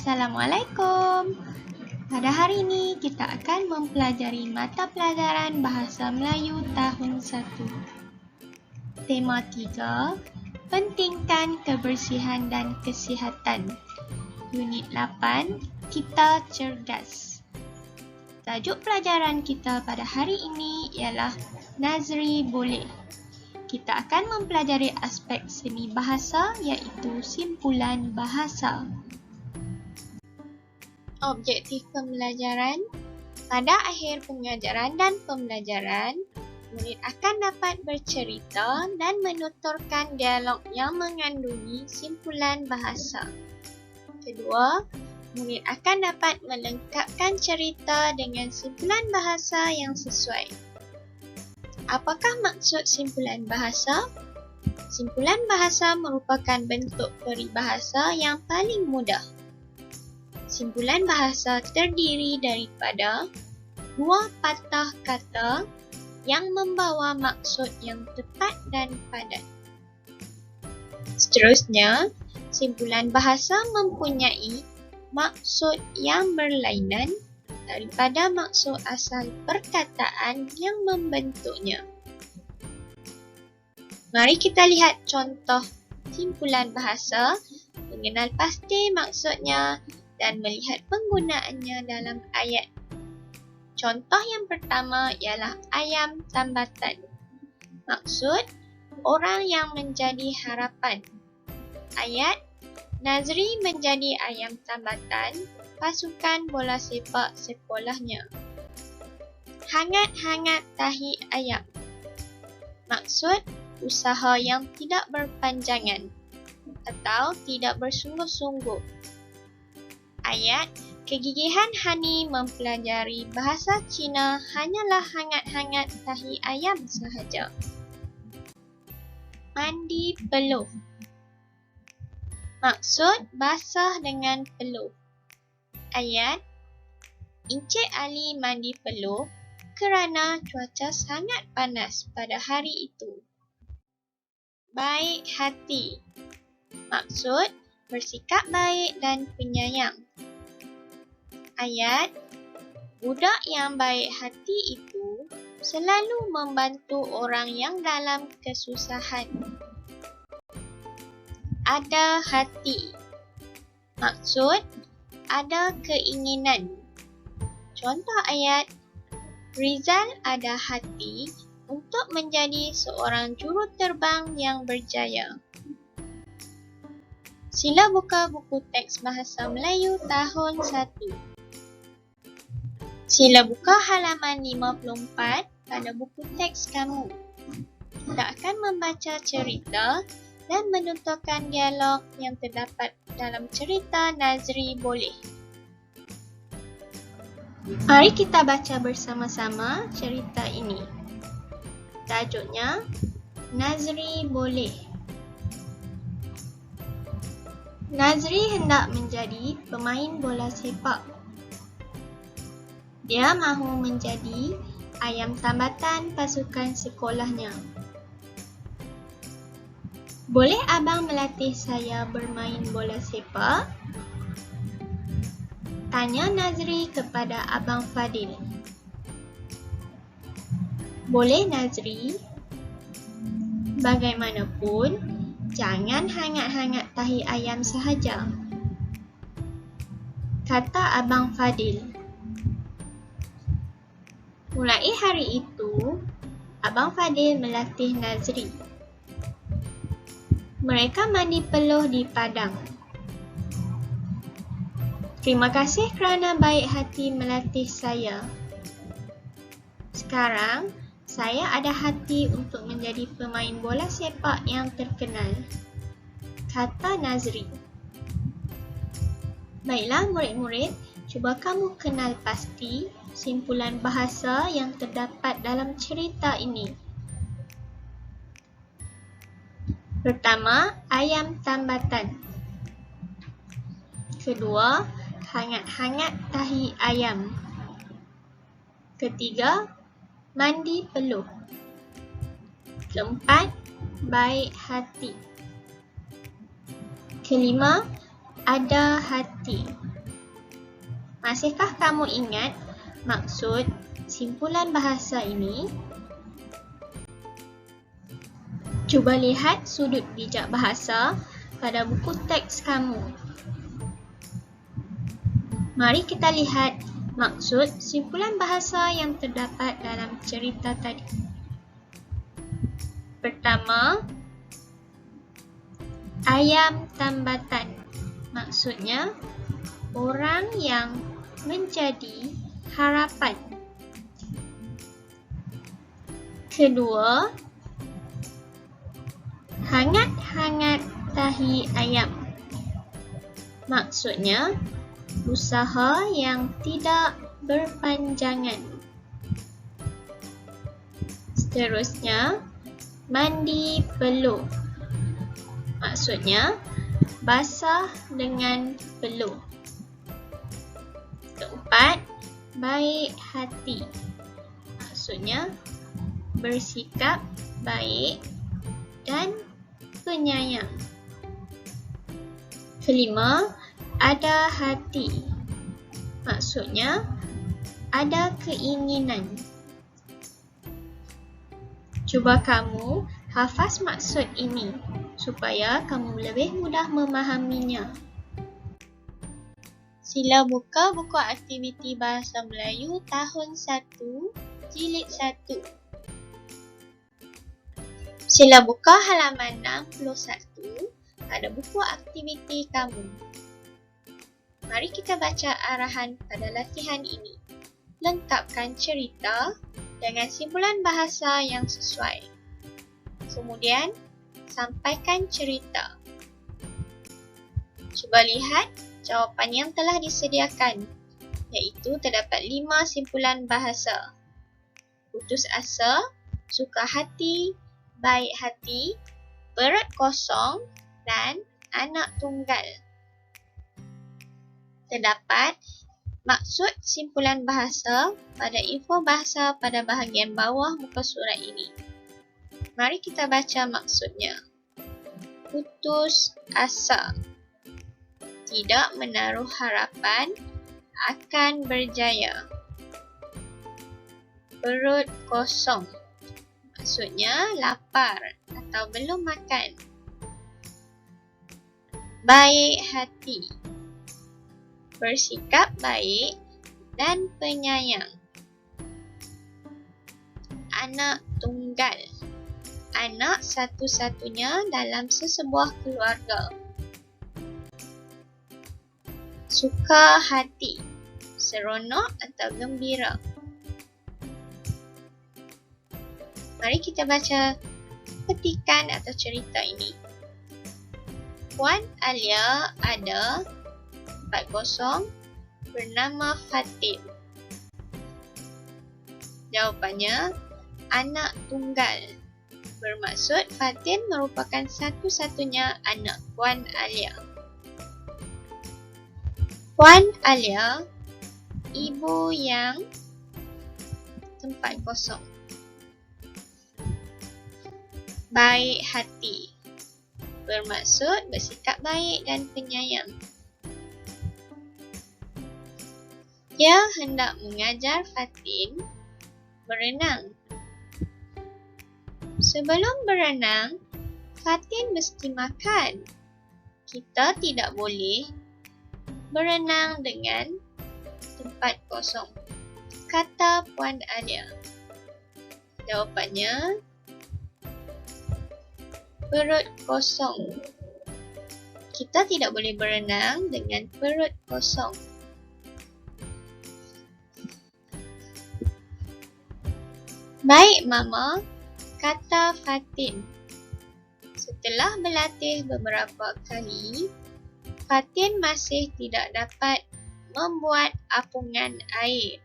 Assalamualaikum. Pada hari ini kita akan mempelajari mata pelajaran Bahasa Melayu tahun 1. Tema 3, pentingkan kebersihan dan kesihatan. Unit 8, kita cerdas. Tajuk pelajaran kita pada hari ini ialah Nazri boleh. Kita akan mempelajari aspek seni bahasa iaitu simpulan bahasa. Objektif pembelajaran. Pada akhir pengajaran dan pembelajaran, murid akan dapat bercerita dan menuturkan dialog yang mengandungi simpulan bahasa. Kedua, murid akan dapat melengkapkan cerita dengan simpulan bahasa yang sesuai. Apakah maksud simpulan bahasa? Simpulan bahasa merupakan bentuk peribahasa yang paling mudah. Simpulan bahasa terdiri daripada dua patah kata yang membawa maksud yang tepat dan padat. Seterusnya, simpulan bahasa mempunyai maksud yang berlainan daripada maksud asal perkataan yang membentuknya. Mari kita lihat contoh simpulan bahasa, mengenal pasti maksudnya dan melihat penggunaannya dalam ayat. Contoh yang pertama ialah ayam tambatan. Maksud, orang yang menjadi harapan. Ayat, Nazri menjadi ayam tambatan pasukan bola sepak sekolahnya. Hangat-hangat tahi ayam. Maksud, usaha yang tidak berpanjangan atau tidak bersungguh-sungguh. Ayat, kegigihan Hani mempelajari bahasa Cina hanyalah hangat-hangat tahi ayam sahaja. Mandi peluh. Maksud, basah dengan peluh. Ayat, Encik Ali mandi peluh kerana cuaca sangat panas pada hari itu. Baik hati. Maksud, bersikap baik dan penyayang. Ayat, budak yang baik hati itu selalu membantu orang yang dalam kesusahan. Ada hati. Maksud, ada keinginan. Contoh ayat, Rizal ada hati untuk menjadi seorang juruterbang yang berjaya. Sila buka buku teks Bahasa Melayu tahun 1. Sila buka halaman 54 pada buku teks kamu. Kita akan membaca cerita dan menuturkan dialog yang terdapat dalam cerita Nazri boleh. Mari kita baca bersama-sama cerita ini. Tajuknya, Nazri boleh. Nazri hendak menjadi pemain bola sepak. Dia mahu menjadi ayam tambatan pasukan sekolahnya. Boleh abang melatih saya bermain bola sepak? Tanya Nazri kepada Abang Fadil. Boleh Nazri? Bagaimanapun, jangan hangat-hangat tahi ayam sahaja, kata Abang Fadil. Mulai hari itu, Abang Fadil melatih Nazri. Mereka mandi peluh di padang. Terima kasih kerana baik hati melatih saya. Sekarang, saya ada hati untuk menjadi pemain bola sepak yang terkenal, kata Nazri. Baiklah murid-murid, cuba kamu kenal pasti simpulan bahasa yang terdapat dalam cerita ini. Pertama, ayam tambatan. Kedua, hangat-hangat tahi ayam. Ketiga, mandi peluh. Keempat, baik hati. Kelima, ada hati. Masihkah kamu ingat maksud simpulan bahasa ini? Cuba lihat sudut bijak bahasa pada buku teks kamu. Mari kita lihat maksud simpulan bahasa yang terdapat dalam cerita tadi. Pertama, ayam tambatan. Maksudnya, orang yang menjadi harapan. Kedua, hangat-hangat tahi ayam. Maksudnya, usaha yang tidak berpanjangan. Seterusnya, mandi peluh. Maksudnya, basah dengan peluh. Keempat, baik hati. Maksudnya, bersikap baik dan penyayang. Kelima, ada hati. Maksudnya, ada keinginan. Cuba kamu hafaz maksud ini supaya kamu lebih mudah memahaminya. Sila buka buku aktiviti Bahasa Melayu tahun 1, jilid 1. Sila buka halaman 61 pada buku aktiviti kamu. Mari kita baca arahan pada latihan ini. Lengkapkan cerita dengan simpulan bahasa yang sesuai. Kemudian, sampaikan cerita. Cuba lihat jawapan yang telah disediakan, iaitu terdapat 5 simpulan bahasa. Putus asa, suka hati, baik hati, perut kosong dan anak tunggal. Terdapat maksud simpulan bahasa pada info bahasa pada bahagian bawah muka surat ini. Mari kita baca maksudnya. Putus asa. Tidak menaruh harapan akan berjaya. Perut kosong. Maksudnya lapar atau belum makan. Baik hati. Bersikap baik dan penyayang. Anak tunggal. Anak satu-satunya dalam sesebuah keluarga. Suka hati. Seronok atau gembira. Mari kita baca petikan atau cerita ini. Puan Alia ada 40 bernama Fatin. Jawapannya, anak tunggal. Bermaksud Fatin merupakan satu-satunya anak Puan Alia. Puan Alia, ibu yang tempat kosong. Baik hati. Bermaksud bersikap baik dan penyayang. Dia hendak mengajar Fatin berenang. Sebelum berenang, Fatin mesti makan. Kita tidak boleh berenang dengan tempat kosong, kata Puan Alia. Jawapannya, perut kosong. Kita tidak boleh berenang dengan perut kosong. Baik, Mama, kata Fatin. Setelah berlatih beberapa kali, Fatin masih tidak dapat membuat apungan air.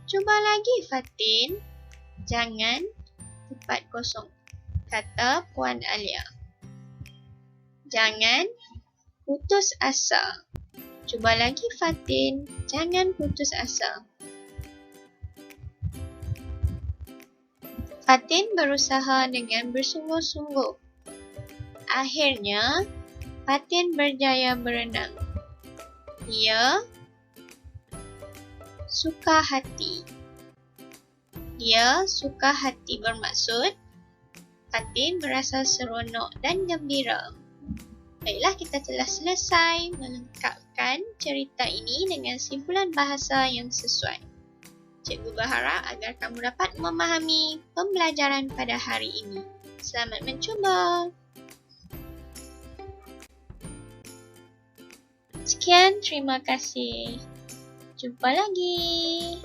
Cuba lagi, Fatin. Jangan tempat kosong, kata Puan Alia. Jangan putus asa. Cuba lagi, Fatin. Jangan putus asa. Fatin berusaha dengan bersungguh-sungguh. Akhirnya, Fatin berjaya berenang. Dia suka hati. Dia suka hati bermaksud hati merasa seronok dan gembira. Baiklah, kita telah selesai melengkapkan cerita ini dengan simpulan bahasa yang sesuai. Cikgu berharap agar kamu dapat memahami pembelajaran pada hari ini. Selamat mencuba! Sekian, terima kasih. Jumpa lagi.